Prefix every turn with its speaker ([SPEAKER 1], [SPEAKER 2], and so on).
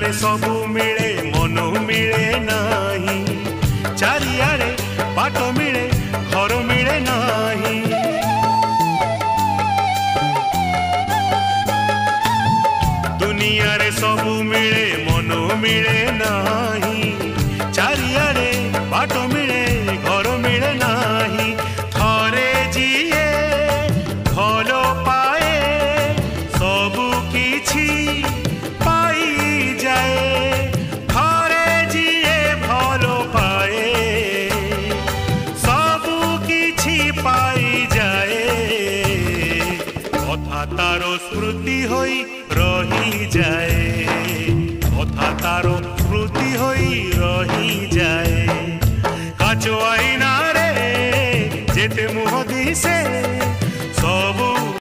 [SPEAKER 1] दुनियारे सबु मिले मन मिले नाही, चारियारे बाट मिले घर मिले नाही। दुनियारे सबु मिले मन मिले नाही, चारियारे बाट मिले घर मिले नाही। थरे जिए भल पाए सबु किछि पाई जाए, थरे जिए भल पाए सबु किछि पाई जाए। कथा तारो स्मृति होई रही जाए, कथा तारो स्मृति होई रही जाए। काचो आईना रे जेते मुह दिसे